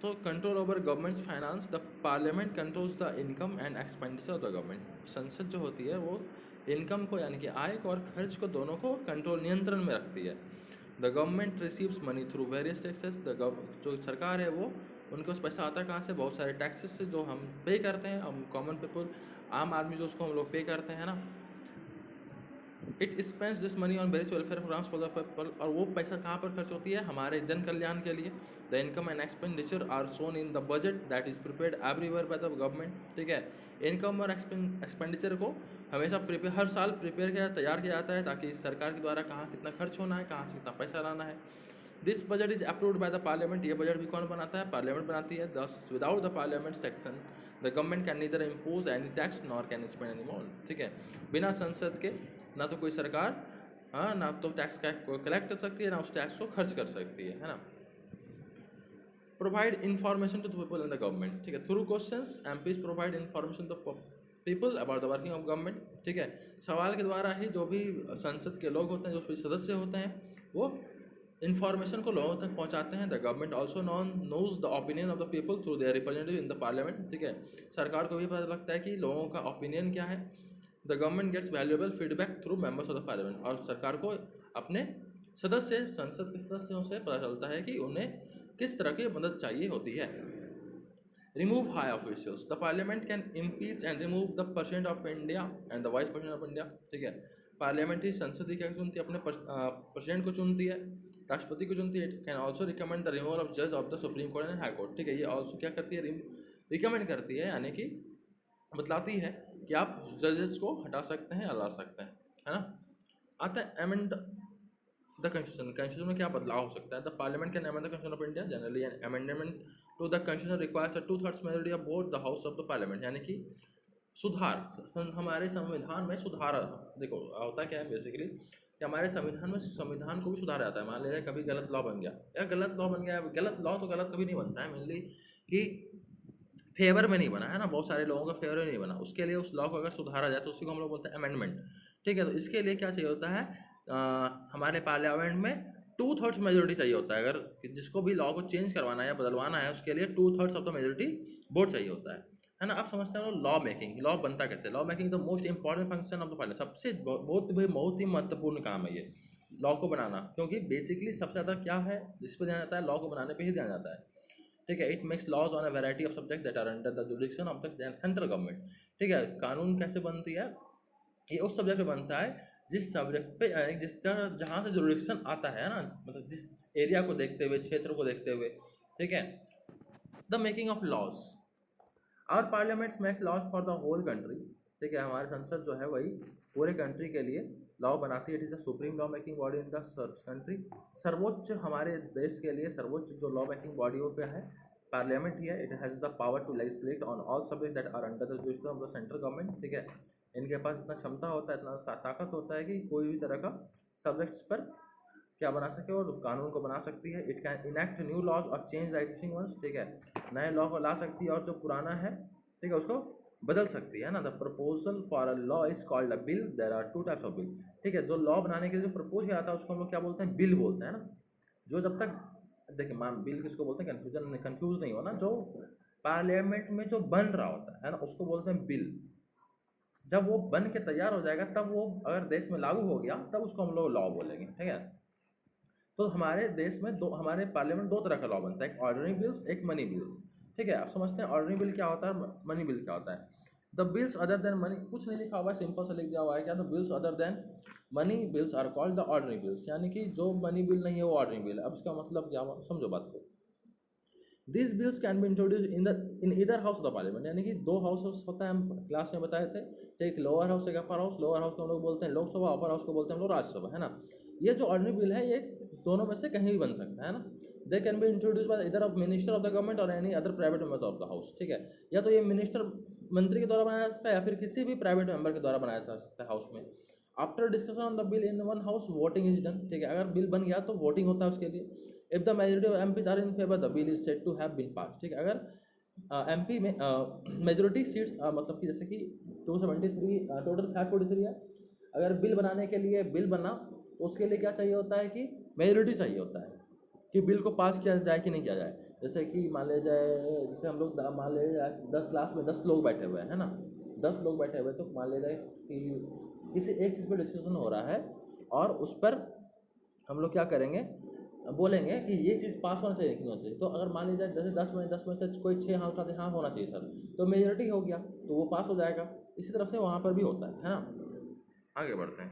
तो control over governments finance, the parliament controls the income and expenditure of the government. संसद जो होती है वो इनकम को यानी कि आय को और खर्च को दोनों को कंट्रोल नियंत्रण में रखती है। The government receives money through various taxes, जो सरकार है वो उनके पास पैसा आता है कहाँ से, बहुत सारे टैक्सेस से जो हम पे करते हैं, हम कॉमन पीपल आम आदमी जो उसको हम लोग पे करते हैं ना। It spends this money on various welfare programmes for the people, और वो पैसा कहाँ पर खर्च होती है, हमारे जन कल्याण के लिए। The income and expenditure are shown in the budget that is prepared everywhere by the government. ठीक है, इनकम और एक्सपेंडिचर को हमेशा हर साल तैयार किया जाता है, ताकि सरकार के द्वारा कहाँ कितना खर्च होना है, कहाँ से कितना पैसा लाना है। This budget is approved by the parliament. ये बजट भी कौन बनाता है, पार्लियामेंट बनाती है। दस without the parliament section the government can neither impose any tax nor can spend any more. ठीक है, बिना संसद के ना तो कोई सरकार ना तो टैक्स कलेक्ट कर सकती है, ना उस टैक्स को खर्च कर सकती है ना। Provide information to the people and the government. ठीक है, through questions MPs provide information to people about the working of government. ठीक है, सवाल के द्वारा ही जो भी संसद के लोग होते हैं, जो भी सदस्य होते हैं, वो इन्फॉर्मेशन को लोगों तक पहुंचाते हैं। The government also knows the opinion of the people through their representative in the parliament. ठीक है, सरकार को भी पता लगता है कि लोगों का ओपिनियन क्या है। The government gets valuable feedback through members of the parliament, और सरकार को अपने संसद के सदस्यों से पता चलता है कि उन्हें किस तरह की मदद चाहिए होती है। Remove high officials, the parliament can impeach and remove the president of India and the vice president of India. ठीक है, पार्लियामेंट ही संसद ही क्या चुनती है, अपने प्रेसिडेंट को चुनती है, राष्ट्रपति को चुनती है। Can also recommend the removal of जज of the Supreme Court and High Court. ठीक है, ये ऑल्सो क्या करती है, रिकमेंड करती है, यानी कि बतलाती है कि आप जजेस को हटा सकते हैं, हटा सकते हैं, है ना। आता है अमेंड द कॉन्स्टिट्यूशन में क्या बदलाव हो सकता है। The parliament can amend the constitution of India generally, an amendment to the constitution requires a 2/3 majority of both the house of the parliament, यानी कि सुधार हमारे संविधान में सुधार। देखो होता क्या है बेसिकली कि हमारे संविधान को भी सुधारा जाता है। मान लीजिए कभी गलत लॉ बन गया, या गलत लॉ बन गया, गलत लॉ तो गलत कभी नहीं बनता है, मेनली कि फेवर में नहीं बना है ना, बहुत सारे लोगों का फेवर में नहीं बना, उसके लिए उस लॉ को अगर सुधारा जाए तो उसी को हम लोग बोलते हैं अमेंडमेंट। ठीक है, तो इसके लिए क्या चाहिए होता है, हमारे पार्लियामेंट में 2/3 मेजोरिटी चाहिए होता है। अगर जिसको भी लॉ को चेंज करवाना है या बदलवाना है, उसके लिए 2/3 ऑफ द मेजोरिटी वोट चाहिए होता है ना। आप समझते हो लॉ मेकिंग, लॉ बनता कैसे, law making the most important function of the parliament, सबसे बहुत ही महत्वपूर्ण काम है ये लॉ को बनाना, क्योंकि बेसिकली सबसे ज़्यादा क्या है जिस पर ध्यान जाता है, लॉ को बनाने पे ही ध्यान जाता है। ठीक है, it makes laws on a variety of subjects that are under the jurisdiction of the central government. ठीक है, कानून कैसे बनती है, ये उस सब्जेक्ट पे बनता है जिस सब्जेक्ट पे जहाँ से जुरिडिक्शन आता है ना, मतलब जिस एरिया को देखते हुए, क्षेत्र को देखते हुए। ठीक है, the making of laws, our parliaments makes laws for the whole country. ठीक है, हमारी संसद जो है वही पूरे कंट्री के लिए लॉ बनाती है। It is the supreme law making body in the country. सर्वोच्च हमारे देश के लिए सर्वोच्च जो लॉ मेकिंग बॉडी वो क्या है, पार्लियामेंट ही है। It has the power to legislate on all subject that are under the jurisdiction of the central government. ठीक है, इनके पास इतना क्षमता होता है, इतना ताकत होता है कि कोई भी तरह का सब्जेक्ट्स पर क्या बना सके और कानून को बना सकती है। It can enact new laws और चेंज द एक्जिस्टिंग वंस। ठीक है, नए लॉ को ला सकती है और जो पुराना है, ठीक है, उसको बदल सकती है ना। The proposal for a law is called a bill. There are 2 types of bill. ठीक है, जो लॉ बनाने के लिए जो प्रपोज किया जाता है उसको हम लोग क्या बोलते हैं, बिल बोलते हैं ना। जो जब तक देखिए मान बिल किसको बोलते हैं, कंफ्यूज नहीं हो ना, जो पार्लियामेंट में जो बन रहा होता है ना उसको बोलते हैं बिल। जब वो बन के तैयार हो जाएगा तब वो अगर देश में लागू हो गया तब उसको हम लोग लॉ बोलेंगे। ठीक है, तो हमारे देश में हमारे पार्लियामेंट दो तरह का लॉ बनता है, एक ऑर्डिनरी बिल्स, एक मनी बिल्स। ठीक है, आप समझते हैं ऑर्डिनरी बिल क्या होता है, मनी बिल क्या होता है। The bills other than money, कुछ नहीं लिखा हुआ है, सिंपल सा लिख दिया हुआ है क्या, the bills other than money bills are called the ordinary bills, यानी कि जो मनी बिल नहीं है वो ऑर्डिनरी बिल है। अब इसका मतलब क्या, समझो बात को। This bills can be introduce in either house of the parliament, यानी कि दो हाउस होता है, हम क्लास में बताए थे, एक लोअर हाउस एक अपर हाउस। लोअर हाउस को हम लोग बोलते हैं लोकसभा, अपर हाउस को बोलते हैं हम लोग राज्यसभा, है ना। ये जो ऑर्डिनरी बिल है ये दोनों में से कहीं भी बन सकता है ना। They can be introduce by either of minister of the government और any other private member of the house. ठीक है, या तो ये मिनिस्टर मंत्री के द्वारा बनाया जा सकता है या फिर किसी भी प्राइवेट मेंबर के द्वारा बनाया जा सकता है हाउस में। After discussion on the bill in one house voting is done. ठीक है, अगर बिल बन गया तो वोटिंग होता है उसके लिए। If the majority of MPs are in favour the bill is said to have been pass. ठीक है, अगर एमपी में मेजोरिटी सीट्स मतलब कि जैसे कि 273 टोटल 543 है, अगर बिल बनाने के लिए बिल बना तो उसके लिए क्या चाहिए होता है कि मेजोरिटी चाहिए होता है, कि बिल को पास किया जाए कि नहीं किया जाए। जैसे कि मान लिया जाए, जैसे हम लोग मान लिया जाए 10 क्लास में 10 लोग बैठे हुए हैं, है ना, 10 लोग बैठे हुए, तो मान लिया जाए कि किसी एक चीज़ पर डिस्कशन हो रहा है और उस पर हम लोग क्या करेंगे, बोलेंगे कि ये चीज़ पास होना चाहिए कि नहीं होना चाहिए। तो अगर मान लीजिए जैसे 10 में से कोई 6 हाँ उठाते, हाँ होना चाहिए सर, तो मेजोरिटी हो गया, तो वो पास हो जाएगा। इसी तरह से वहाँ पर भी होता है ना। आगे बढ़ते हैं।